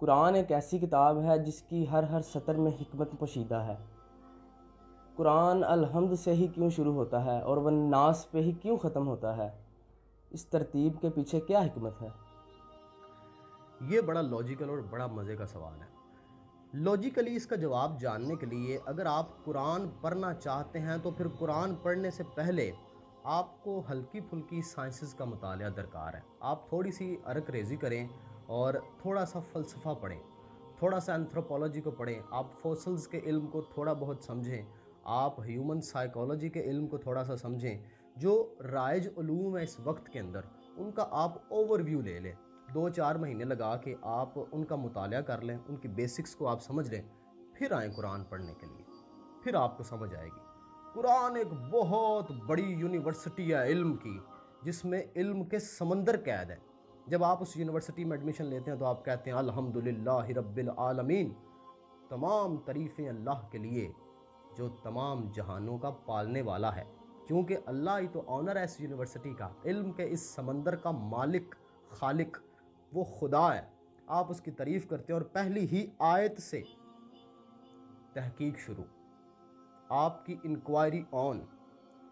قرآن ایک ایسی کتاب ہے جس کی ہر سطر میں حکمت پوشیدہ ہے۔ قرآن الحمد سے ہی کیوں شروع ہوتا ہے اور والناس پہ ہی کیوں ختم ہوتا ہے؟ اس ترتیب کے پیچھے کیا حکمت ہے؟ یہ بڑا لاجیکل اور بڑا مزے کا سوال ہے۔ لاجیکلی اس کا جواب جاننے کے لیے اگر آپ قرآن پڑھنا چاہتے ہیں تو پھر قرآن پڑھنے سے پہلے آپ کو ہلکی پھلکی سائنسز کا مطالعہ درکار ہے۔ آپ تھوڑی سی عرق ریزی کریں اور تھوڑا سا فلسفہ پڑھیں، تھوڑا سا انتھروپولوجی کو پڑھیں، آپ فوسلز کے علم کو تھوڑا بہت سمجھیں، آپ ہیومن سائیکالوجی کے علم کو تھوڑا سا سمجھیں۔ جو رائج علوم ہے اس وقت کے اندر ان کا آپ اوور ویو لے لیں، 2-4 مہینے لگا کے آپ ان کا مطالعہ کر لیں، ان کی بیسکس کو آپ سمجھ لیں، پھر آئیں قرآن پڑھنے کے لیے، پھر آپ کو سمجھ آئے گی۔ قرآن ایک بہت بڑی یونیورسٹی ہے علم کی، جس میں علم کے سمندر قید ہے۔ جب آپ اس یونیورسٹی میں ایڈمیشن لیتے ہیں تو آپ کہتے ہیں الحمدللہ رب العالمین، تمام تعریفیں اللہ کے لیے جو تمام جہانوں کا پالنے والا ہے، کیونکہ اللہ ہی تو آنر ہے اس یونیورسٹی کا، علم کے اس سمندر کا مالک خالق وہ خدا ہے۔ آپ اس کی تعریف کرتے ہیں اور پہلی ہی آیت سے تحقیق شروع، آپ کی انکوائری آن،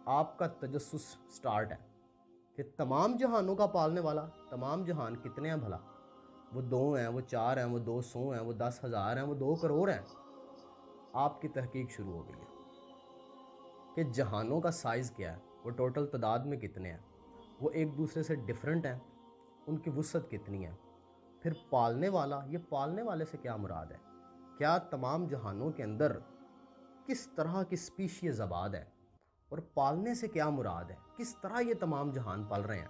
آپ کا تجسس سٹارٹ ہے کہ تمام جہانوں کا پالنے والا، تمام جہان کتنے ہیں بھلا؟ وہ 2 ہیں، وہ 4 ہیں، وہ 200 ہیں، وہ 10,000 ہیں، وہ 2 کروڑ ہیں؟ آپ کی تحقیق شروع ہو گئی ہے کہ جہانوں کا سائز کیا ہے، وہ ٹوٹل تعداد میں کتنے ہیں، وہ ایک دوسرے سے ڈیفرنٹ ہیں، ان کی وسعت کتنی ہے۔ پھر پالنے والا، یہ پالنے والے سے کیا مراد ہے؟ کیا تمام جہانوں کے اندر کس طرح کی سپیشیز آباد ہے؟ اور پالنے سے کیا مراد ہے؟ کس طرح یہ تمام جہان پال رہے ہیں؟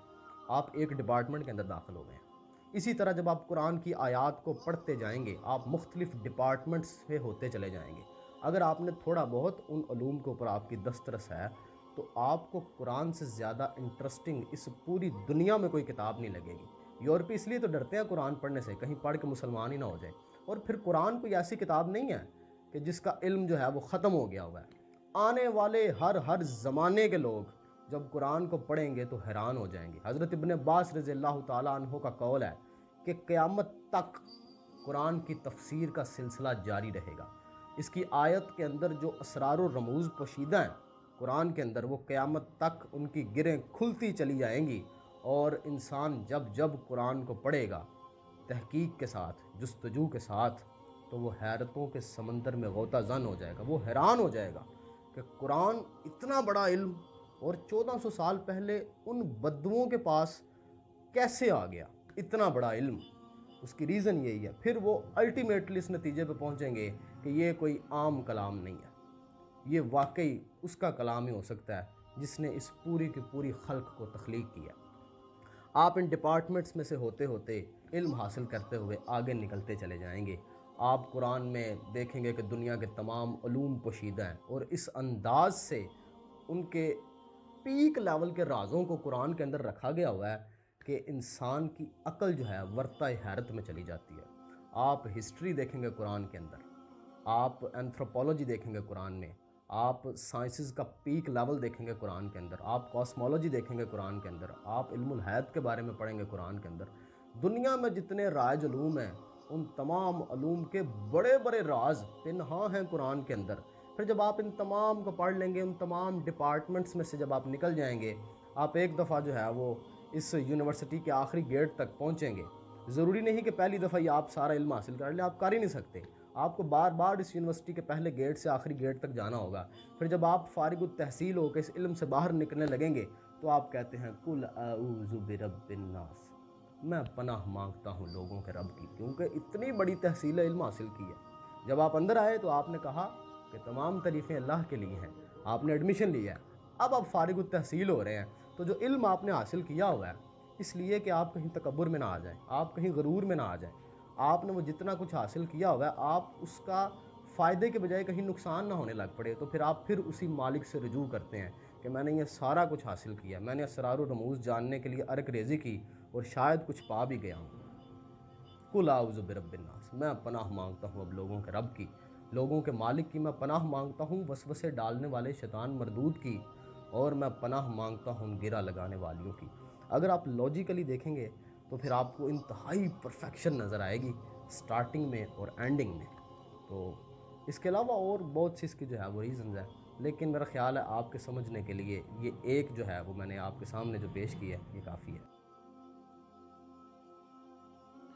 آپ ایک ڈپارٹمنٹ کے اندر داخل ہو گئے ہیں۔ اسی طرح جب آپ قرآن کی آیات کو پڑھتے جائیں گے آپ مختلف ڈپارٹمنٹس پہ ہوتے چلے جائیں گے۔ اگر آپ نے تھوڑا بہت ان علوم کے اوپر آپ کی دسترس ہے تو آپ کو قرآن سے زیادہ انٹرسٹنگ اس پوری دنیا میں کوئی کتاب نہیں لگے گی۔ یورپی اس لیے تو ڈرتے ہیں قرآن پڑھنے سے، کہیں پڑھ کے مسلمان ہی نہ ہو جائے۔ اور پھر قرآن کوئی ایسی کتاب نہیں ہے کہ جس کا علم جو ہے وہ ختم ہو گیا ہوا ہے۔ آنے والے ہر زمانے کے لوگ جب قرآن کو پڑھیں گے تو حیران ہو جائیں گے۔ حضرت ابن عباس رضی اللہ تعالیٰ عنہ کا قول ہے کہ قیامت تک قرآن کی تفسیر کا سلسلہ جاری رہے گا۔ اس کی آیت کے اندر جو اسرار و رموز پوشیدہ ہیں قرآن کے اندر، وہ قیامت تک ان کی گریں کھلتی چلی جائیں گی، اور انسان جب قرآن کو پڑھے گا تحقیق کے ساتھ، جستجو کے ساتھ، تو وہ حیرتوں کے سمندر میں غوطہ زن ہو جائے گا۔ وہ حیران ہو جائے گا کہ قرآن اتنا بڑا علم اور 1400 سال پہلے ان بدوؤں کے پاس کیسے آ گیا اتنا بڑا علم۔ اس کی ریزن یہی ہے۔ پھر وہ الٹیمیٹلی اس نتیجے پہ پہنچیں گے کہ یہ کوئی عام کلام نہیں ہے، یہ واقعی اس کا کلام ہی ہو سکتا ہے جس نے اس پوری کی پوری خلق کو تخلیق کیا۔ آپ ان ڈپارٹمنٹس میں سے ہوتے ہوتے علم حاصل کرتے ہوئے آگے نکلتے چلے جائیں گے۔ آپ قرآن میں دیکھیں گے کہ دنیا کے تمام علوم پوشیدہ ہیں، اور اس انداز سے ان کے پیک لیول کے رازوں کو قرآن کے اندر رکھا گیا ہوا ہے کہ انسان کی عقل جو ہے ورطہ حیرت میں چلی جاتی ہے۔ آپ ہسٹری دیکھیں گے قرآن کے اندر، آپ انتھروپولوجی دیکھیں گے قرآن میں، آپ سائنسز کا پیک لیول دیکھیں گے قرآن کے اندر، آپ کاسمولوجی دیکھیں گے قرآن کے اندر، آپ علم الحیات کے بارے میں پڑھیں گے قرآن کے اندر۔ دنیا میں جتنے رائج علوم ہیں ان تمام علوم کے بڑے بڑے راز پنہاں ہیں قرآن کے اندر۔ پھر جب آپ ان تمام کو پڑھ لیں گے، ان تمام ڈپارٹمنٹس میں سے جب آپ نکل جائیں گے، آپ ایک دفعہ جو ہے وہ اس یونیورسٹی کے آخری گیٹ تک پہنچیں گے۔ ضروری نہیں کہ پہلی دفعہ ہی آپ سارا علم حاصل کر لیں، آپ کر ہی نہیں سکتے۔ آپ کو بار بار اس یونیورسٹی کے پہلے گیٹ سے آخری گیٹ تک جانا ہوگا۔ پھر جب آپ فارغ التحصیل ہو کے اس علم سے باہر نکلنے لگیں گے تو آپ کہتے ہیں قل اعوذ برب الناس، میں پناہ مانگتا ہوں لوگوں کے رب کی، کیونکہ اتنی بڑی تحصیل علم حاصل کی ہے۔ جب آپ اندر آئے تو آپ نے کہا کہ تمام تعریفیں اللہ کے لیے ہیں، آپ نے ایڈمیشن لیا ہے، اب آپ فارغ التحصیل ہو رہے ہیں، تو جو علم آپ نے حاصل کیا ہوا ہے، اس لیے کہ آپ کہیں تکبر میں نہ آ جائیں، آپ کہیں غرور میں نہ آ جائیں، آپ نے وہ جتنا کچھ حاصل کیا ہوا ہے آپ اس کا فائدے کے بجائے کہیں نقصان نہ ہونے لگ پڑے، تو پھر آپ پھر اسی مالک سے رجوع کرتے ہیں کہ میں نے یہ سارا کچھ حاصل کیا، میں نے اسرار و رموز جاننے کے لیے عرق ریزی کی اور شاید کچھ پا بھی گیا ہوں۔ قل اعوذ برب الناس، میں پناہ مانگتا ہوں اب لوگوں کے رب کی، لوگوں کے مالک کی، میں پناہ مانگتا ہوں وسوسے ڈالنے والے شیطان مردود کی، اور میں پناہ مانگتا ہوں گرہ لگانے والیوں کی۔ اگر آپ لاجیکلی دیکھیں گے تو پھر آپ کو انتہائی پرفیکشن نظر آئے گی سٹارٹنگ میں اور اینڈنگ میں. تو اس کے علاوہ اور بہت سی اس کی جو ہے وہ ریزنز ہیں، لیکن میرا خیال ہے آپ کے سمجھنے کے لیے یہ ایک جو ہے وہ میں نے آپ کے سامنے جو پیش کی ہے یہ کافی ہے.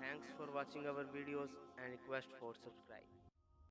Thanks for watching our videos and request for subscribe.